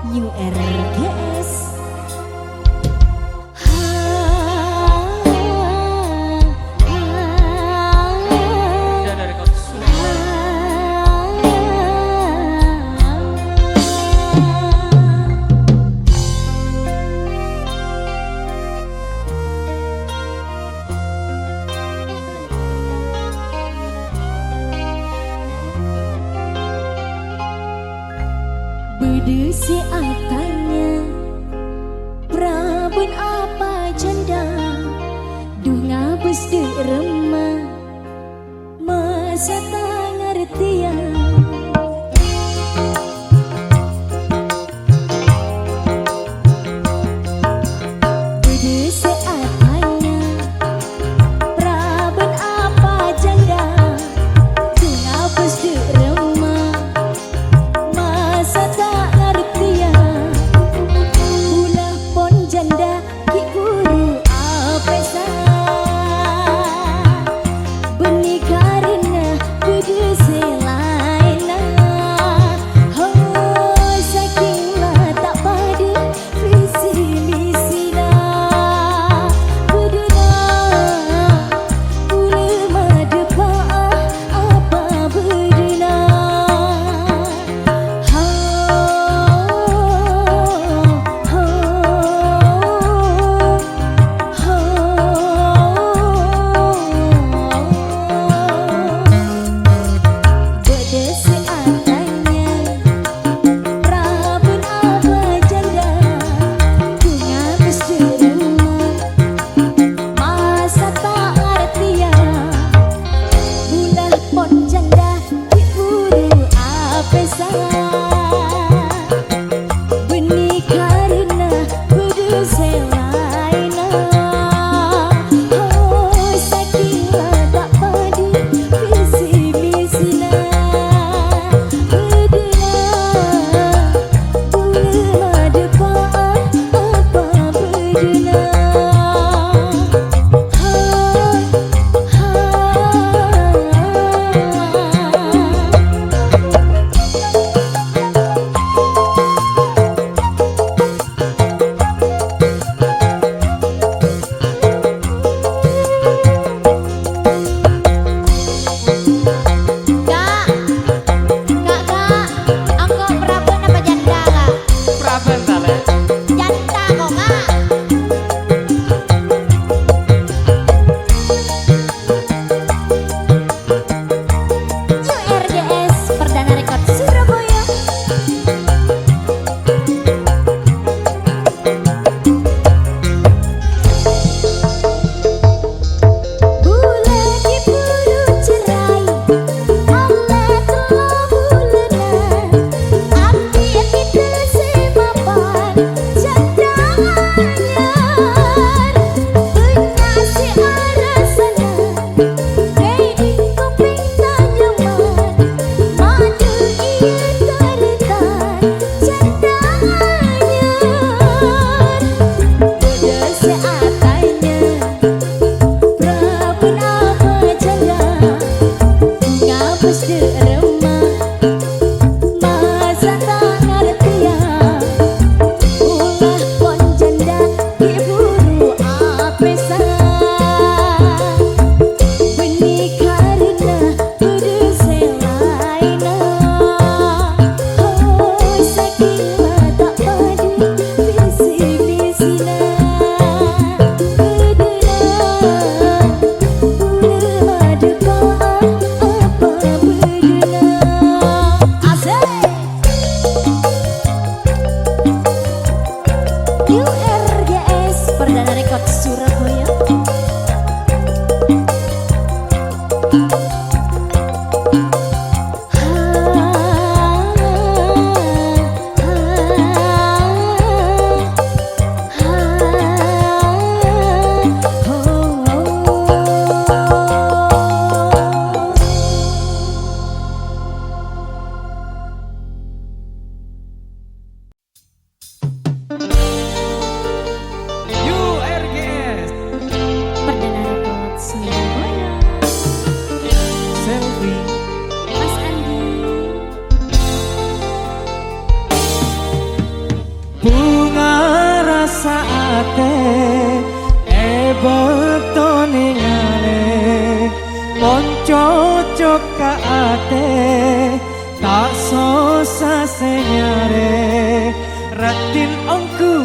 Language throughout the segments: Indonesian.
New RGS. Bedesi atanya Prabun apa janda Dunga bus de remah Masa tak ngertian Bedesi atanya Prabun apa janda Dunga bus de remah Masa tak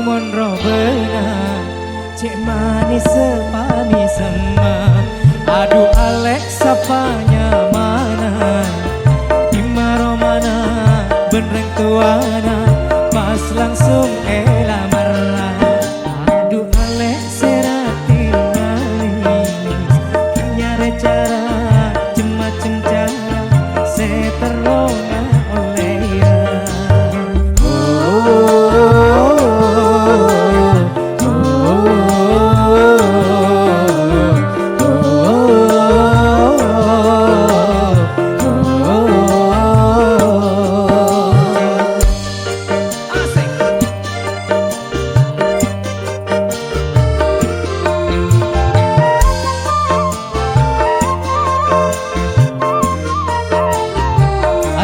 monro benar, cek manis sepani sema. Aduh Alek sapanya mana, dimaro mana benreng tuana, pas langsung lamar. Aduh Alek serati manis, nyare cara macem cara seterona oleh ya.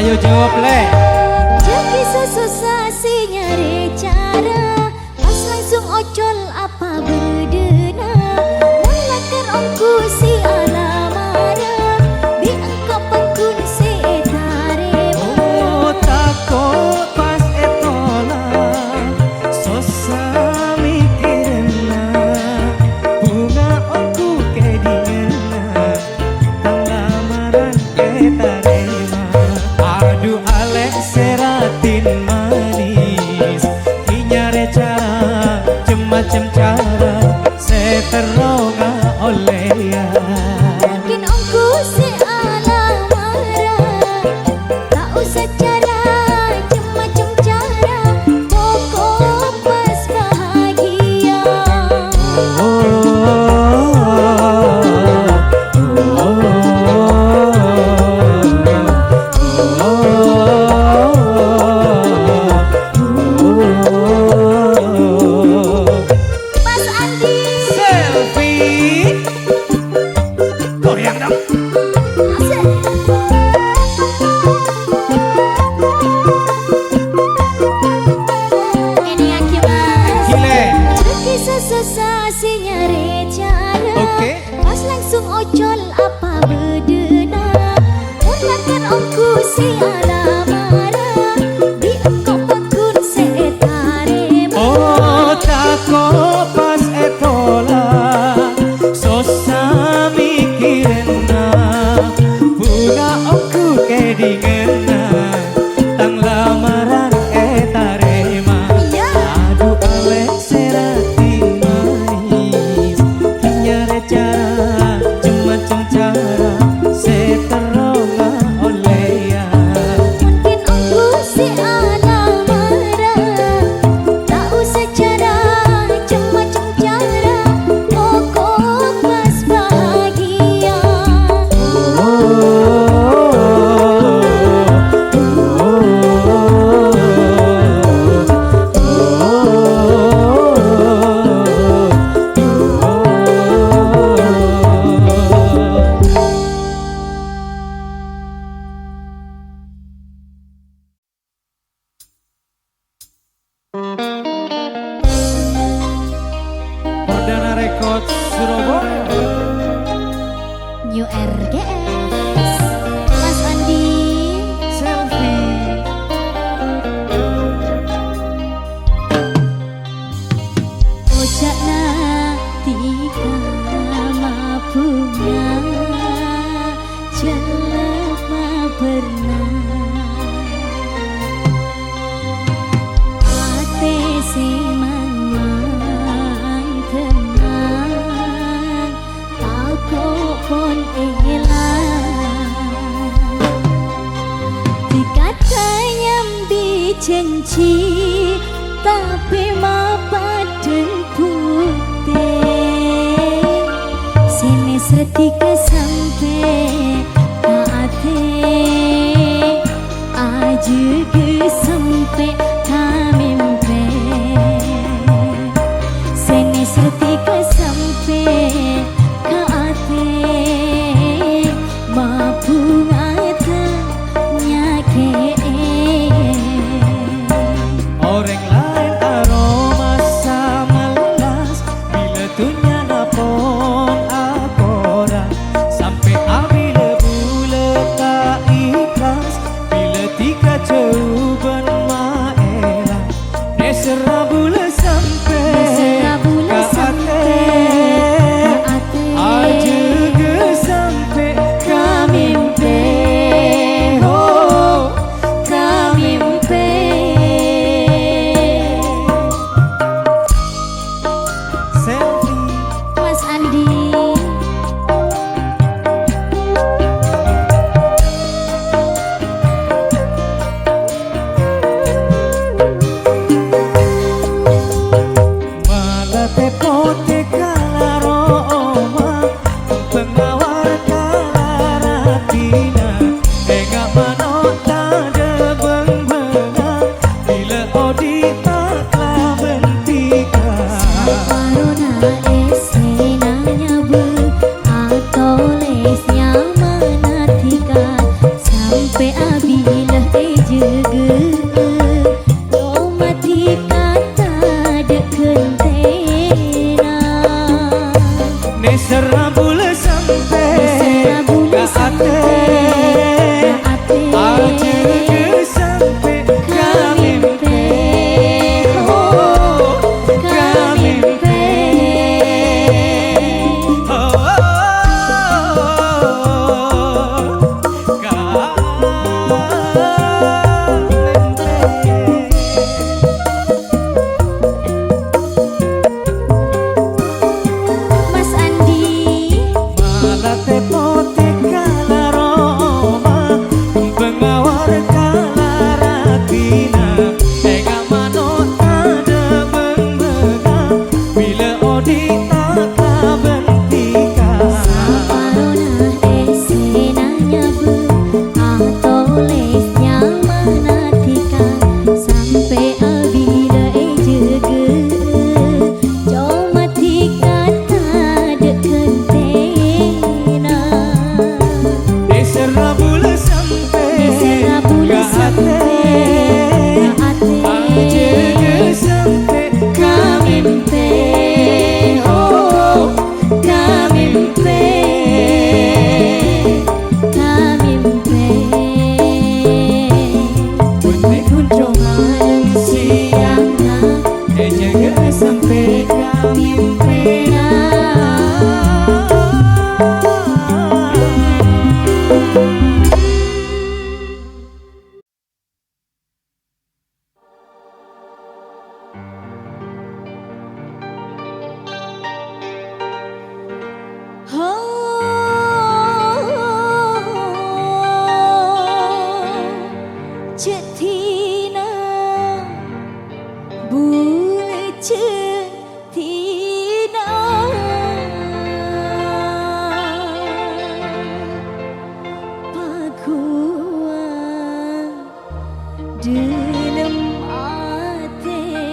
Ayo jawab le. Jadi sesusah si nyari cara, pas langsung ocol apa berdena. Mulakar ongku si alamara, di engkau pekun si tarema. Oh takut pas etola, susah mikirna. Bunga aku kedingena, tang lamaran ketarema. Aduh Alek seratin manis, nyare cara macem cara seteronga oleh ya. Mungkin ongku si alamara, tak usah cara macam cara, pokok pas bahagia. Mas Andi Selfie goyang dong. asik. Ini aki mas Gile. Kisah susah si nyari cara, Oke. pas langsung ocol apa bedena. Mulakkan ongku si alamara, di engkau pekun si tarema. Oh takut pas etola, susah mikirna. Bunga aku kedingena, tang lamaran etarema. Ya. Aduh Alek serati manis, nyare cara macem cara seteronga oleh ya. Mungkin ongku si alamara, tak usah cara macam cara, pokok pas bahagia. Perdana Record Surabaya. New RGS Mas Andi. Selfie. Ojakna tiga mabunga, jelema berenang. Ate si mamang tenang, aku pun elang. Dikata nyambi janji, tapi mapaden putih. Sini setika sampai ate, aja ke sampai kamimpe. Sini setika sampai ate, mampu ngata nyake. Orang lain aroma samalas, bila tunya napon akora, sampai abila bula tak ikhlas, bila tika jauban maela, nesera bula sampai Serabule sampai ke ate aja ke sampai ke mimpi ke mimpi Mas Andi Malate pote kala Roma Pengawar kala Ratina Tega manota de menggega Bila odi tak bentika Saparona desenanya bu atau lesnya menatikan sampai abila ejege Jomati kata dekentena Serabule sampai Serabule sampai ke ate aja ke sampai ke mimpi Kamimpe Bunyi kunjungan siangnya Ejaga sampai ke mimpi Cetina bule cetina pakuan dalam atena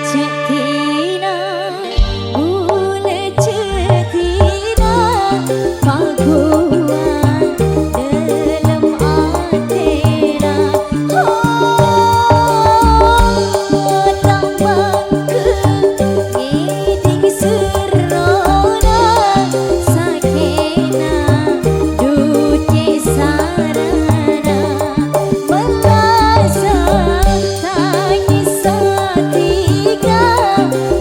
Cetina bule cetina pakuan dalam atena tambah ke ngiding serona sakena duce sarana melasa tangis hatiga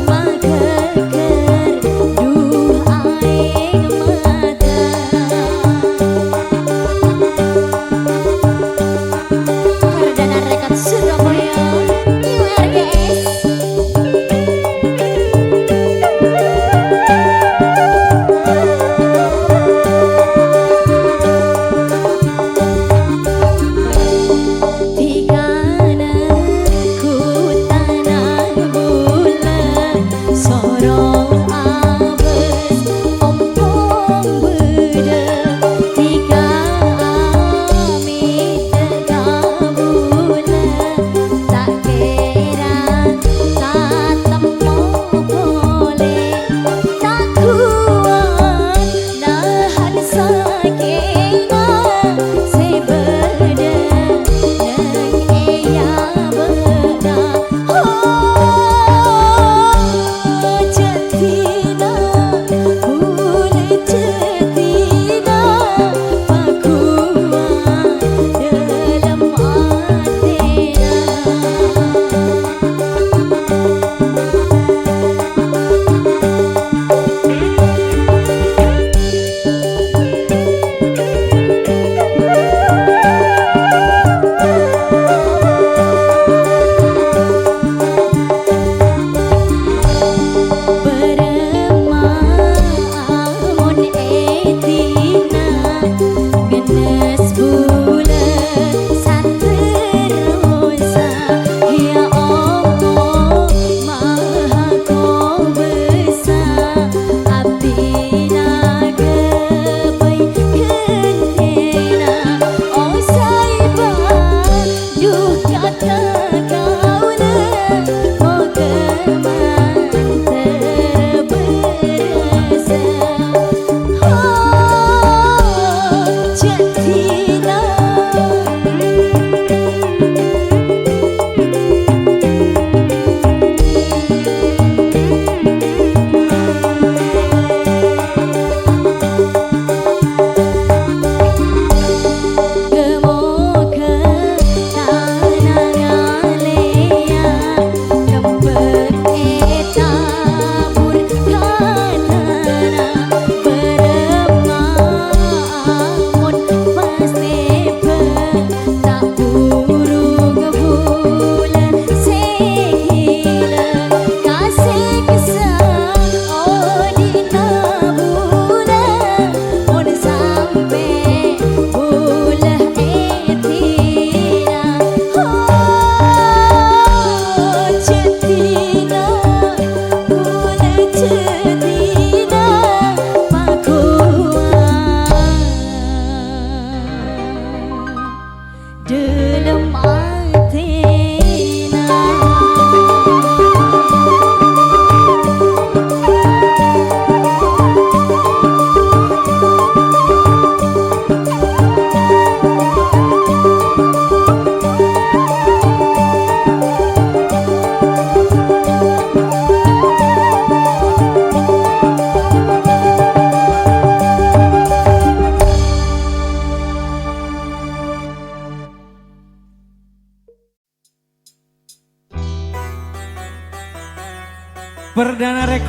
mageger duh aing mata Perdana Rekod Surabaya URGS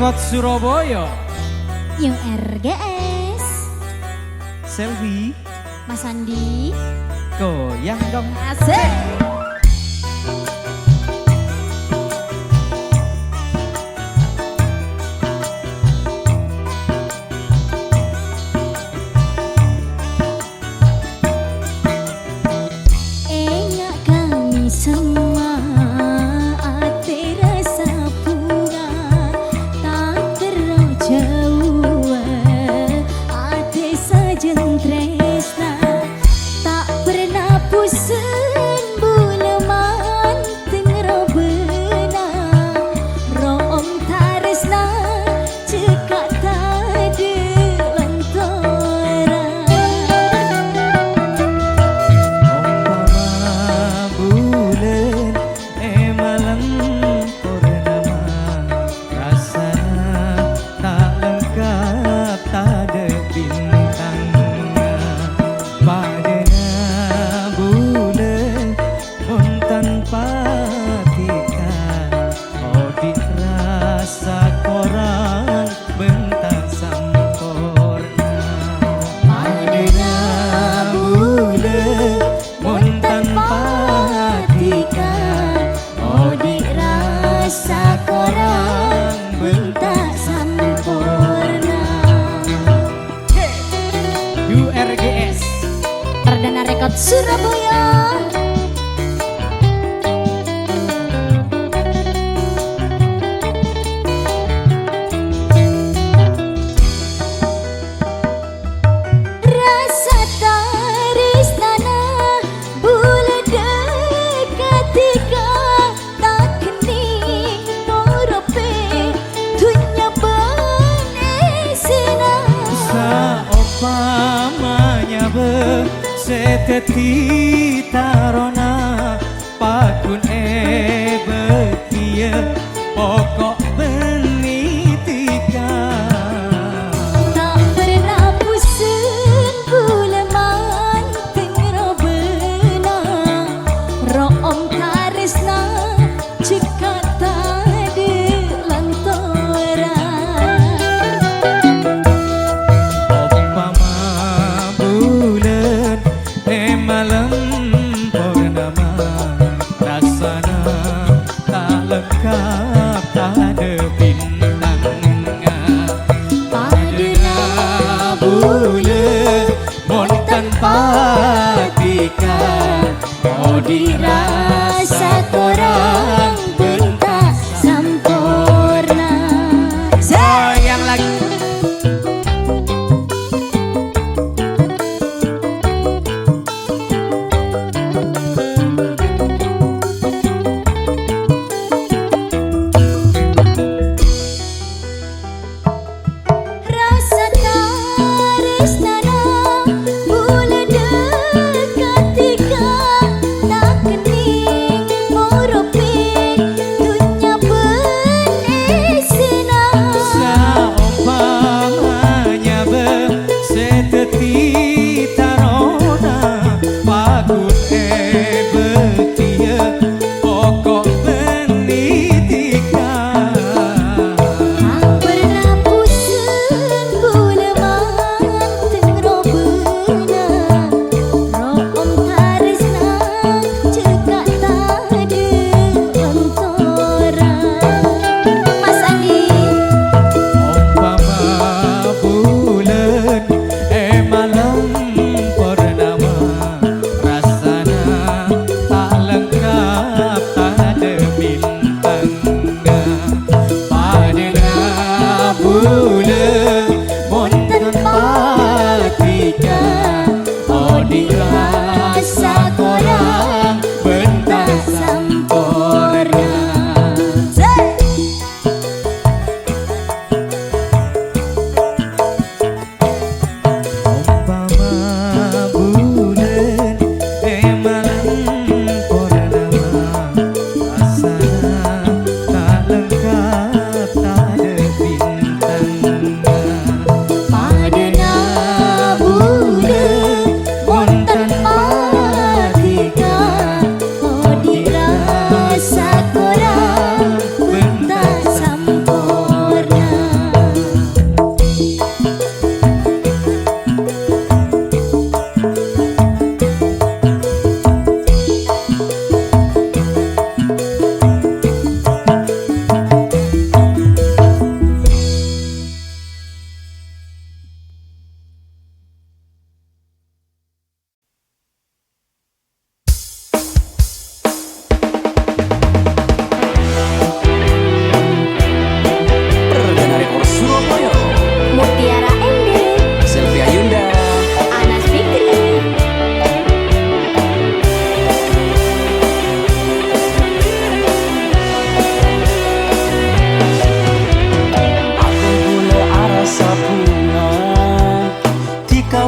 Rekod Surabaya. New RGS. Selfie Mas Andi. goyang dong. Asik. Enak kami semua, ate rasa bunga, tak terlalu jauh, ate sajen tresna, tak pernah pusing buleman tengro bena, room taresna cekak tade lantaran. Umpama bulan malam purnama, rasanya tak lengkap tak ada bintangnya. Padanya bulan pun tanpa tika, oh dirasa korang bentang sempurna. Padanya bulan pun tanpa tika, oh dirasa korang bentang Sempurna. URGS. Perdana Rekod Surabaya. Rasa taristana bulan dekat tiga, tak kening morope dunia benesina. Saumpamanya seteti tarona pakun betia pokok benitika. Tak pernah pusing buleman tengro benang, room taresna cekat tade lantaran. Umpama bulan malam purnama, rasanya tak lengkap tak ada bintangnya. Padanya bulan mon tanpa tika, oh dirasa korang bentang Sempurna. sayang lagi. Rasa taresnana bulan dekat tiga, tak kening morope dunia benesina. Saumpamanya seteti tarona pakun betia pokok benitika. Tak pernah pusing buleman tengro benang, room taresna cekak tade lantaran. Mas Andi. Umpama bulan malam purnama, rasanya tak lengkap tak ada bintangnya. Padanya bulan mon tanpa tika, oh dirasa korang bentang sempurna. Umpama bulan malam purnama, rasanya tak lengkap tak ada bintangnya.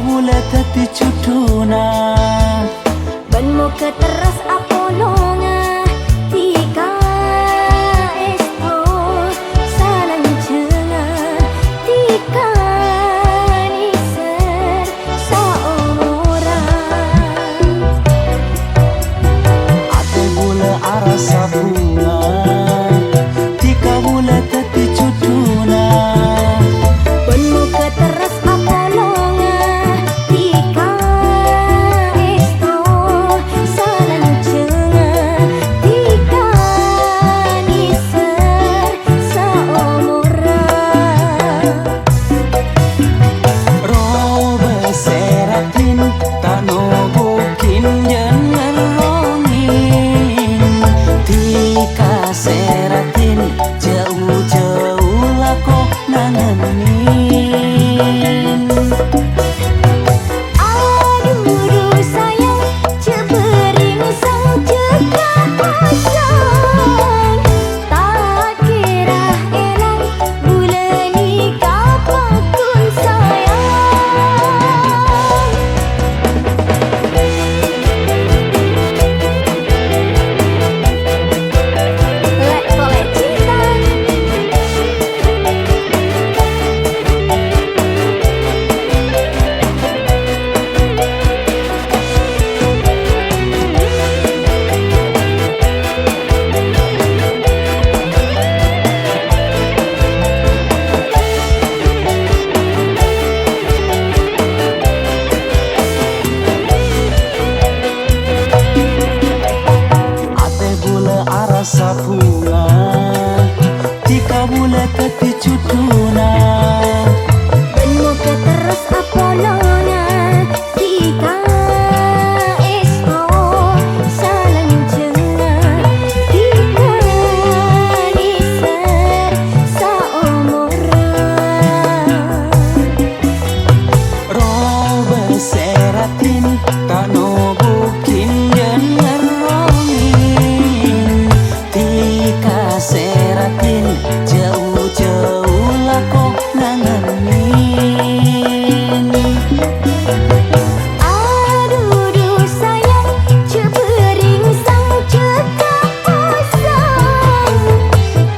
bule teti cutuna Ben mo ke teras apolonga tika esto salang cenga tika niser saorang ate bule arasa bunga tika bule teti cutuna Ben mo ke teras apolonga tika esto salang cenga tika niser saorang robe seratin tano bukin jangan rongin tika seratin jauh-jauh lako nangenin aduh sayang cebering sang cekak pasang tak kira elang bulan nikah pakun sayang lek boleh cinta ate bule arasa bunga tika bule teti cutuna Ben mo ke teras apolonga tika esto salang cenga tika niser saomorang robe seratin tano bukin jangan rongin tika seratin jauh-jauh lako nangenin aduh sayang cebering sang cekak pasang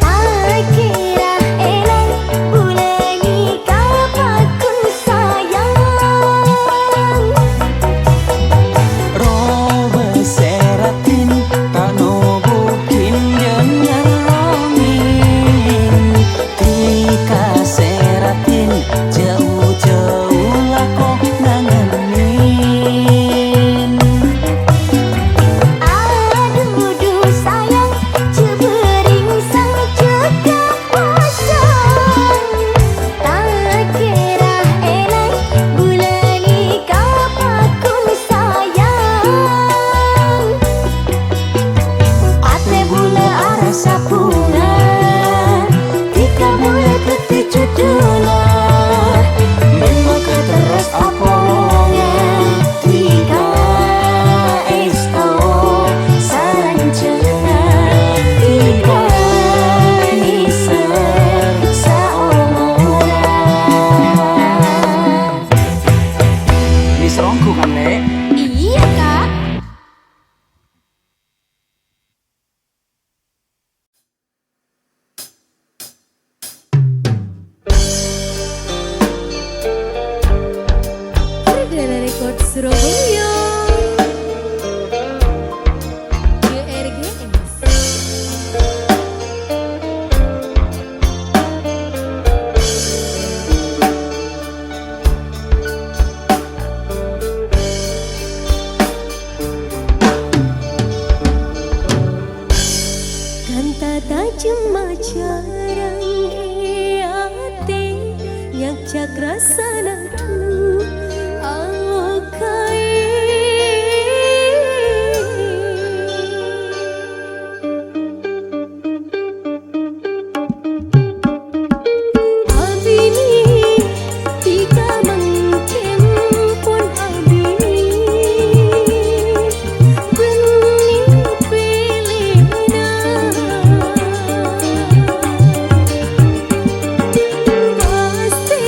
tak kira elang bulan nikah pakun sayang robe seratin tano bukin jangan rongin tika seratin jauh-jauh lako nangenin aduh sayang cebering sang cekak pasang tak kira elang bulan nikah pakun sayang ate bule arasa bunga tika bule teti cutuna memang ke teras apolonga tika esto salang cenga tika niser saomorang misrongku kan le iya kak Hargana Record Surabaya GRGS Kanta tajam macarang hati yang cakra sanatu alokai abini tika mangkem pun abini bening pelena pasti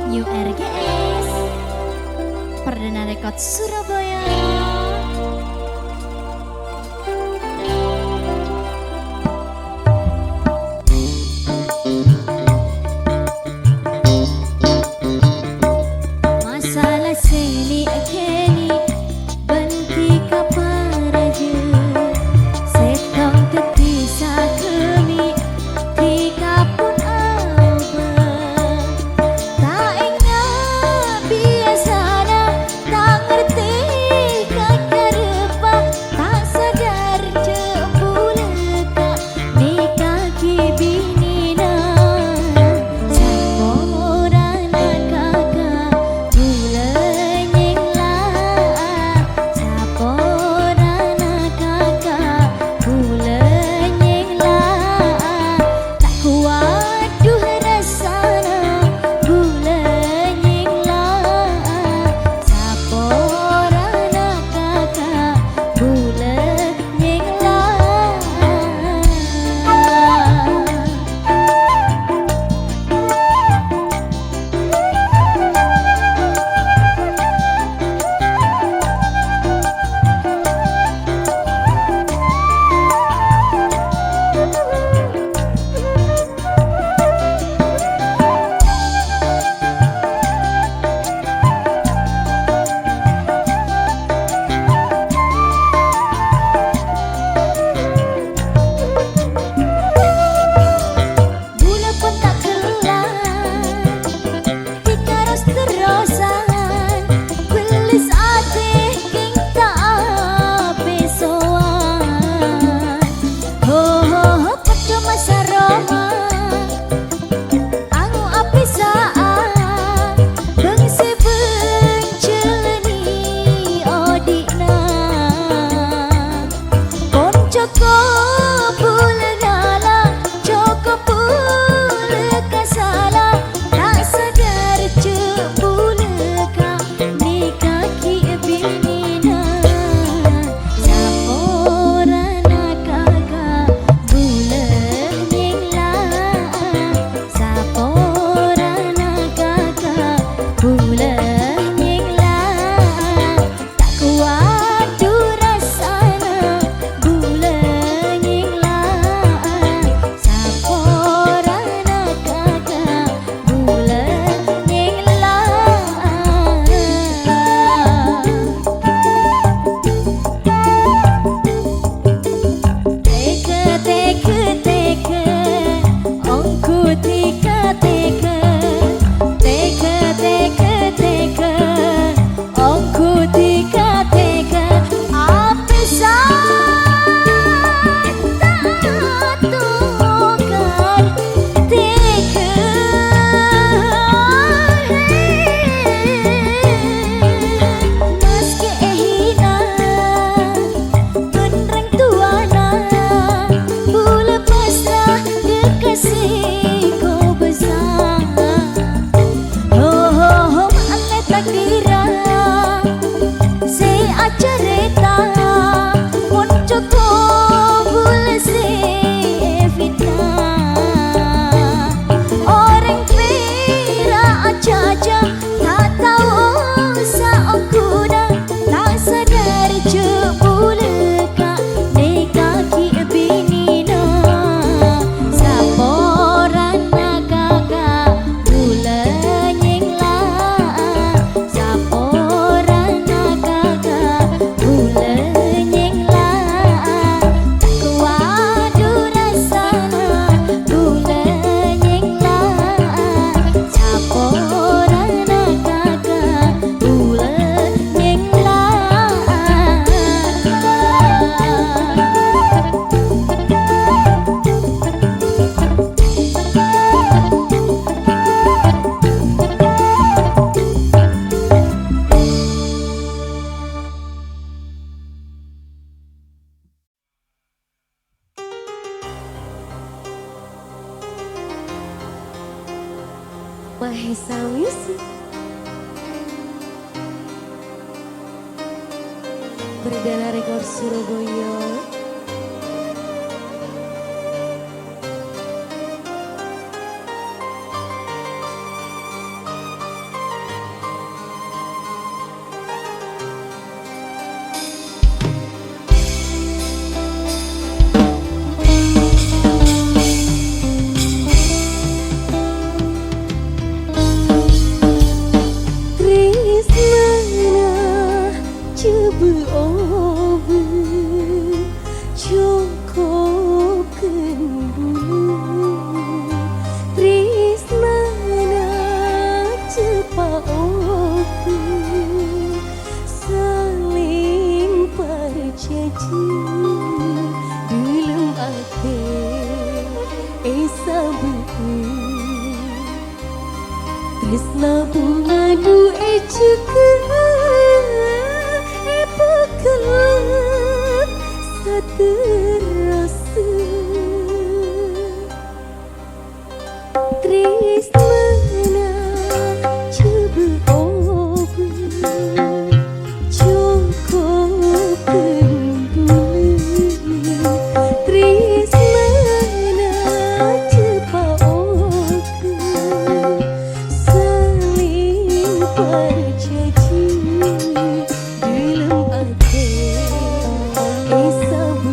New RGS Perdana Rekod Surabaya. Masalah seni kini benti kaparaja setong tetisa kemi tika pun aba tak ingat biasana tak ngerti kakak rupa tak sadar jebuleka ni kaki binina samporana kakak bulenyeng lah samporana kakak bulenyeng lah tak kuat duh rasana bulenyeng lah samporana kakak bulenyeng lah. Bula pun tak kelar tika terosan kulis ate king tak besoan ho ho ho pada masa Roma angu api saat bengsi benceleni odikna pon cukup pula ngala cukup pula kasala tak sadar jebuleka ni kaki binina samporana kakak bulenyeng lah samporana kakak bulenyeng lah tak kuat du rasana bulenyeng lah samporana kakak bulenyeng lah. Teka teka teka ongku tika teka teka teka teka ongku tika teka api saat tak tukar teka meski hina Tunrang tuana bula pasrah dekasih kau besar ho ho ho maafkan takdira se acareta pun cukup bula se fitnah orang kira aja-aja tak tahu sa aku dah tak sadar jebuleka ni kaki binina samporana kakak bulenyeng lah samporana kakak bulenyeng lah tak kuat du rasana bulenyeng lah samporana kakak bulenyeng lah. Mahesa Music Perdana Rekod Surabaya. sabu tresna bunga du cuka pekat saterasa tresna coba obu joko kembali tresna coba obu saling berjanji dalam hati sabu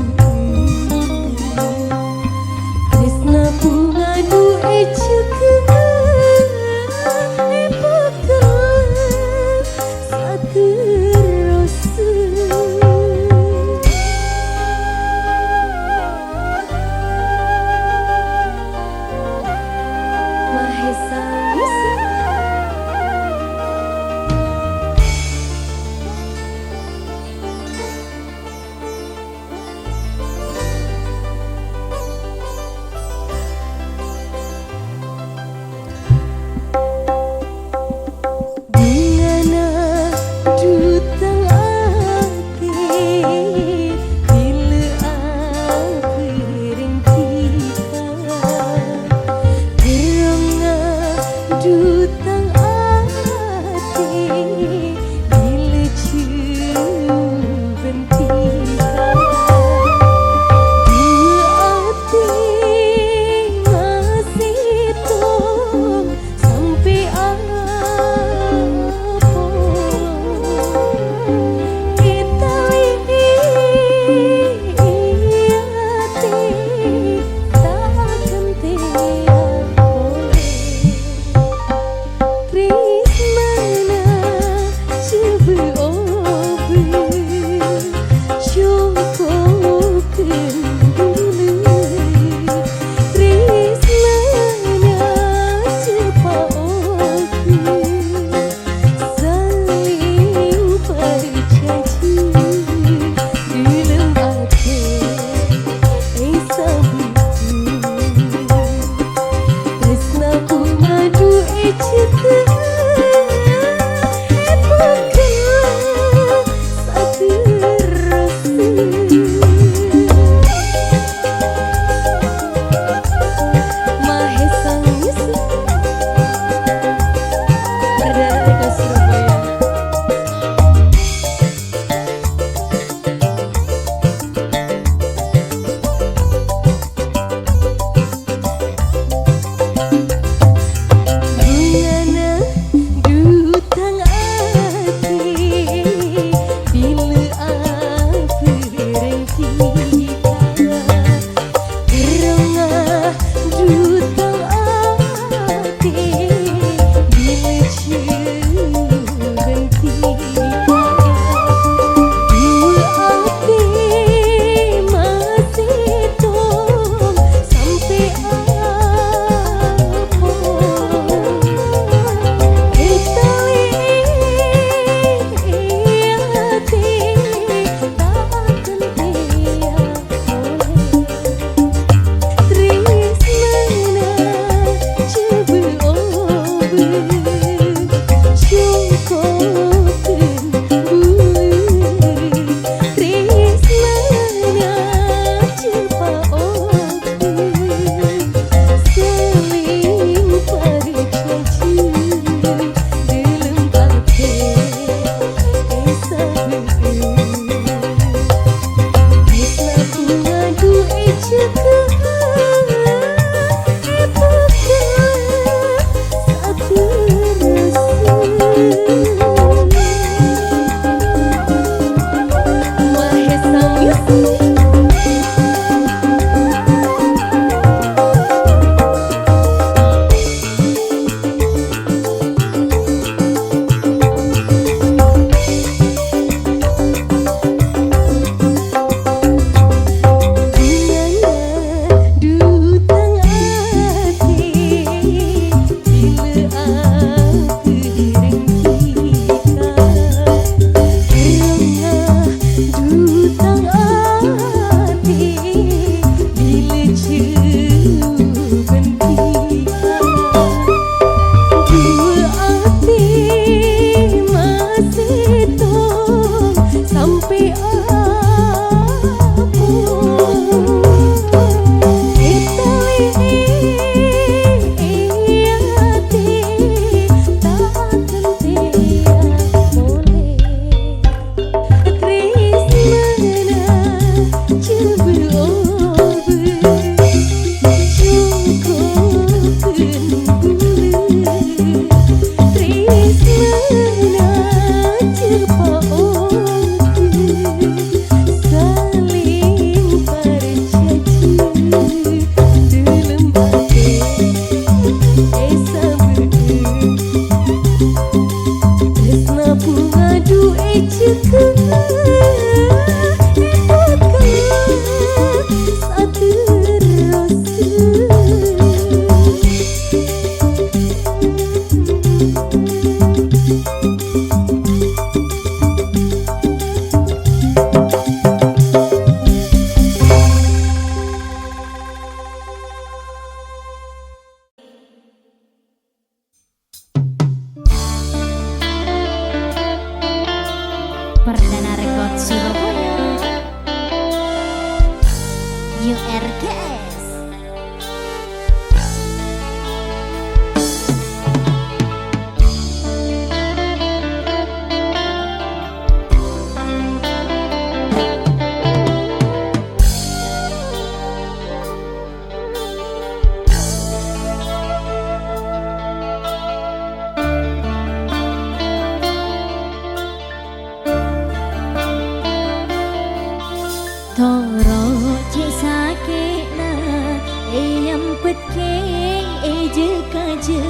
keng eje kaje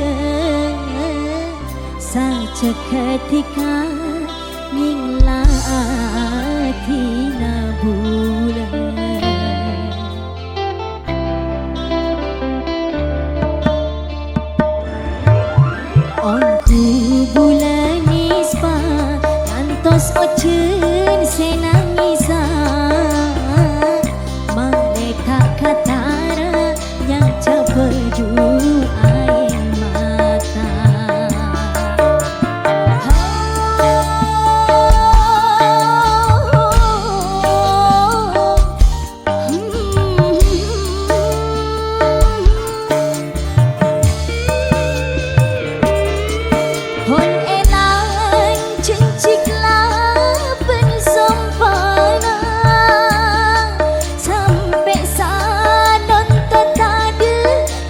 saja ketika tingna bulan onku bulan ispa ngantos ocen senangisa maleka katara yang capedu air mata hon elang cenciklah pensompana sampai sanon tetade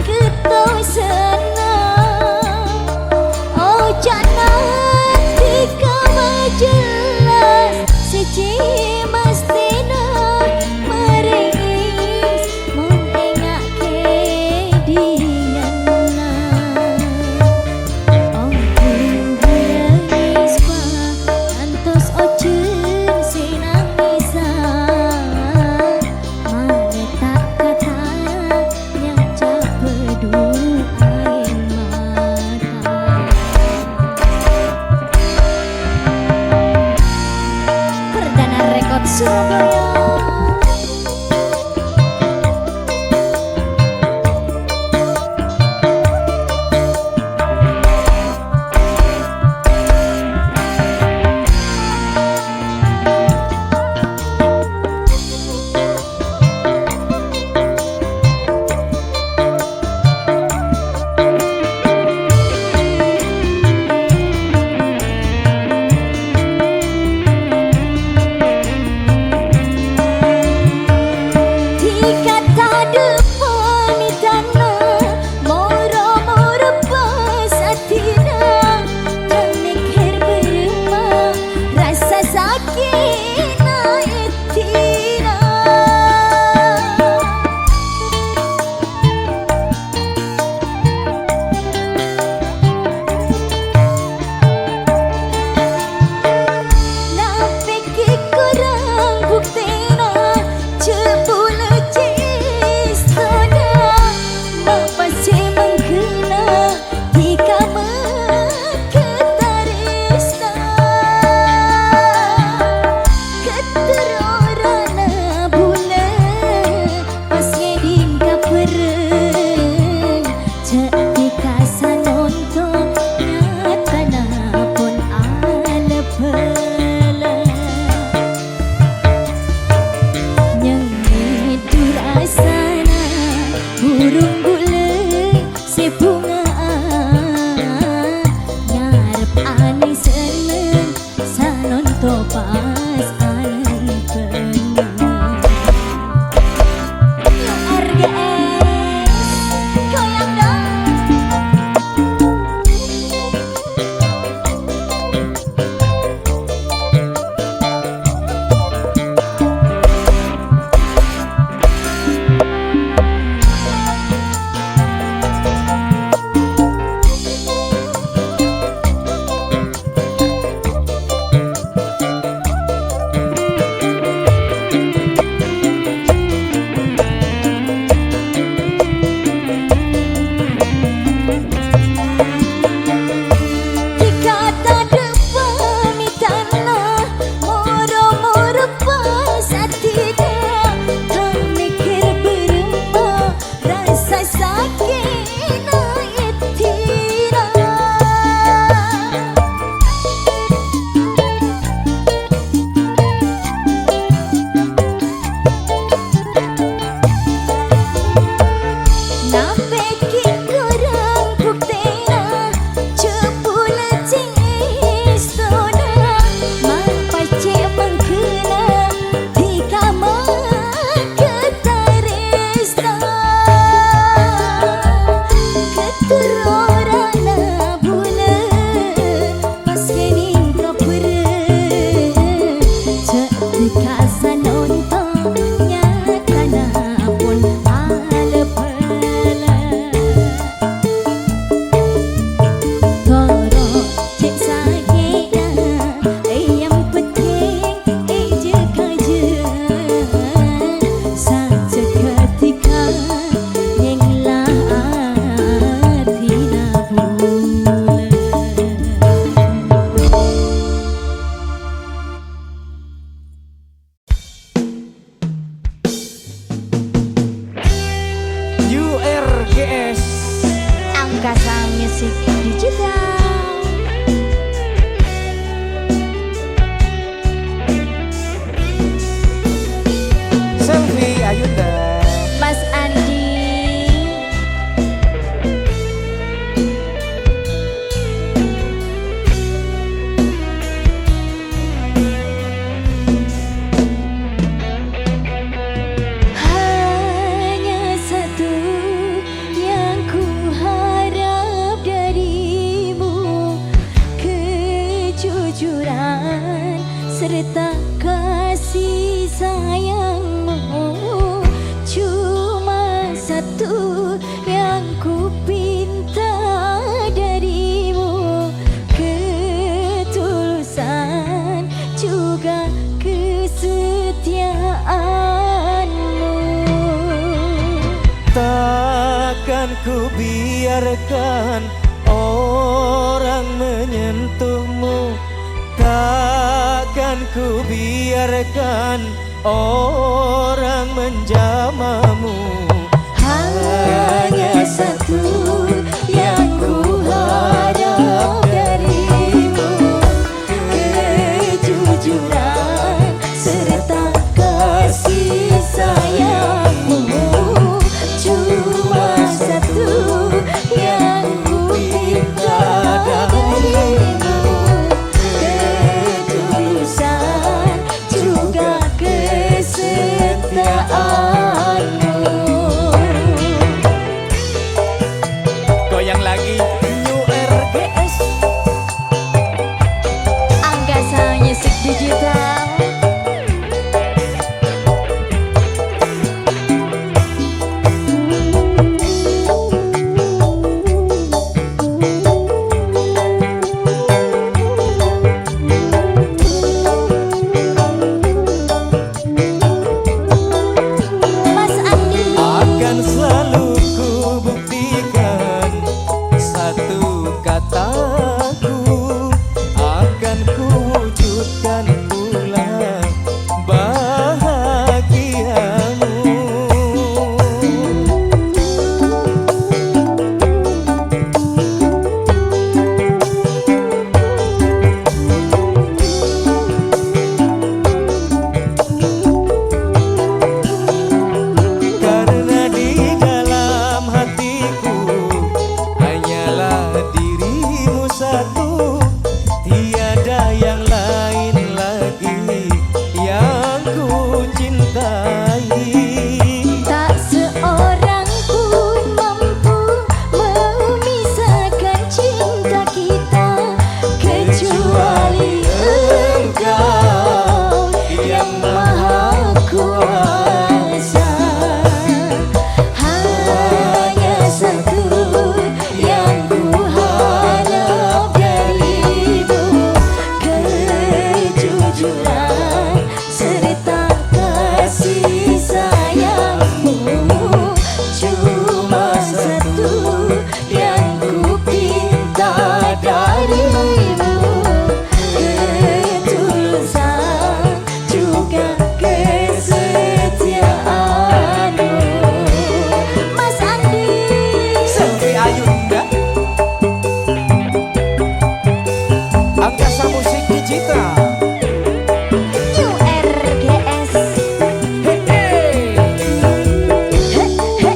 keto senang oh jangan tika majelas seci mastina meringis mengengak kediana antos ocen senangisa maletak kata yang capedu air mata Perdana Rekod Surabaya. Burung gule si bunga ngarep ani seneng sanon topas ani penang RGS goyang dong URGS Angkasa Music Digital. Selfie Ayunda Mas Andi. Hanya satu yang ku harap darimu, kejujuran serta kasih sayangmu. Cuma satu yang ku pinta darimu, ketulusan juga kesetiaanmu. Takkan ku biarkan orang menyentuhmu, takkan ku biarkan orang menjamamu. Hanya satu yang ku harap darimu, kejujuran serta kasih sayangmu. Cuma satu yang ku minta darimu, ketulusan juga kesetiaanmu. Goyang lagi URGS Angkasa Music Digital. Mas Andi. akan selalu ku buktikan satu kataku, akan ku wujudkan pula bahagiamu. Karena di dalam hatiku hanyalah dirimu satu, tiada yang lain lagi yang ku cintai. Tak seorang pun mampu memisahkan cinta kita, kecuali Engkau yang Maha Kuasa. Hanya satu yang ku harap darimu, kejujuran serta kasih sayangmu. Cuma satu yang ku pinta darimu, ketulusan juga kesetiaanmu. Mas Andi. Selfie Ayunda Angkasa Musik Digital. URGS. Hey, hey. He, he,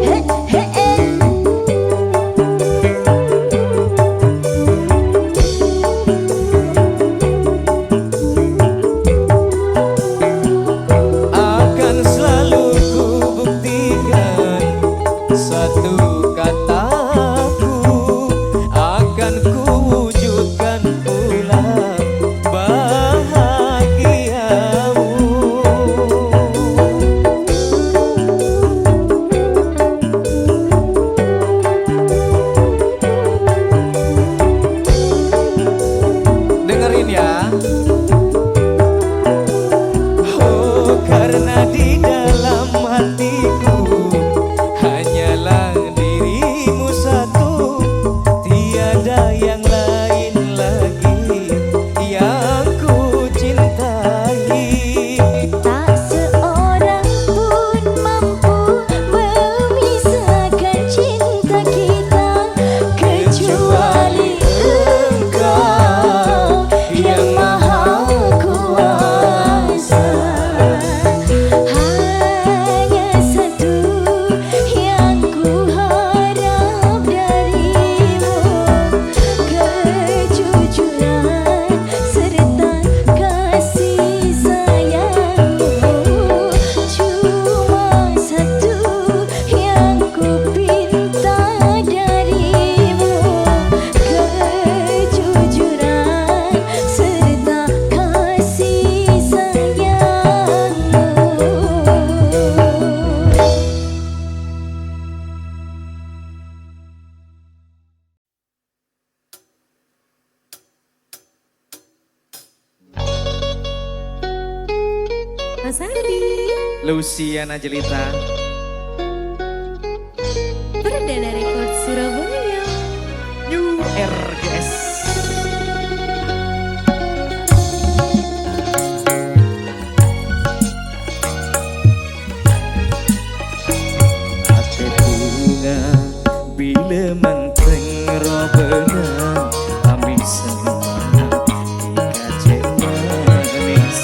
he, he, he. Akan selalu ku buktikan satu kataku, akan ku wujudkan pula bahagiamu. Dengerin ya. Oh, karena di dalam hatiku hanyalah dirimu Luciana Jelita. Perdana Rekod Surabaya. New RGS. Ate bunga bila menteng robena kami semua dikacek manis.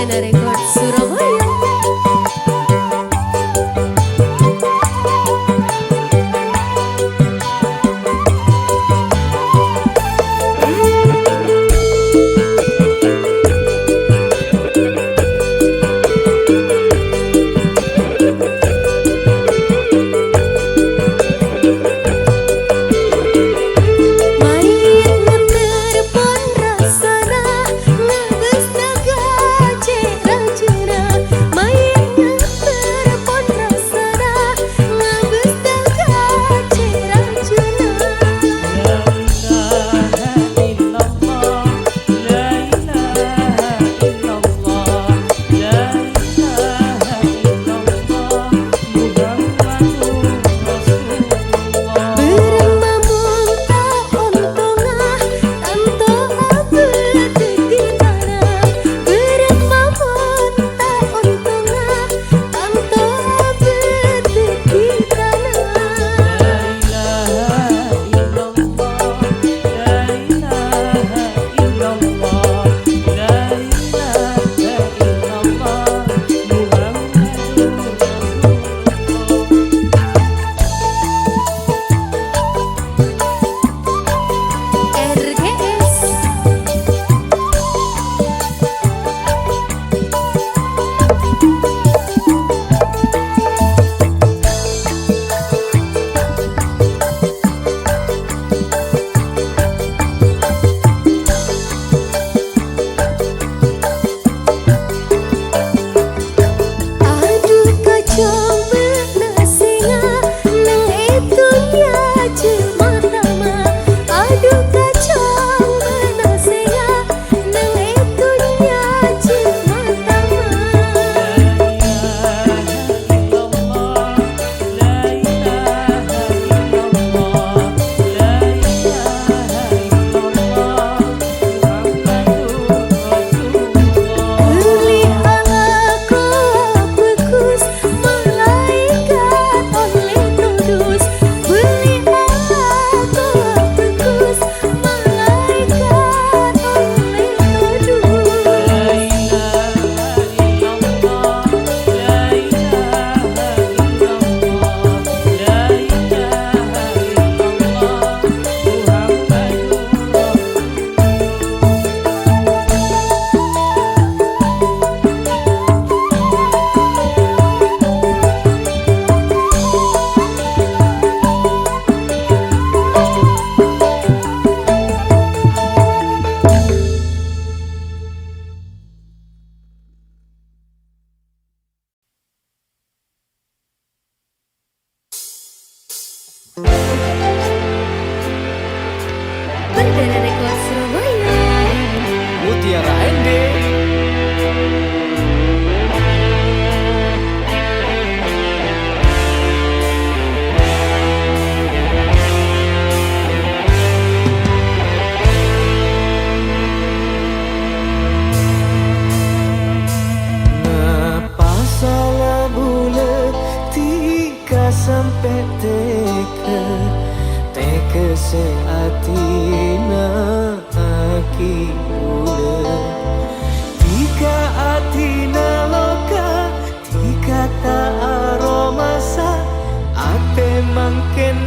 Perdana Record Surabaya. Perdana Record Surabaya. Mutiara ND. Ngapa salah bulat tika sampai teke seatina aki bulat tika atina loka tika ta aromasa ate mangken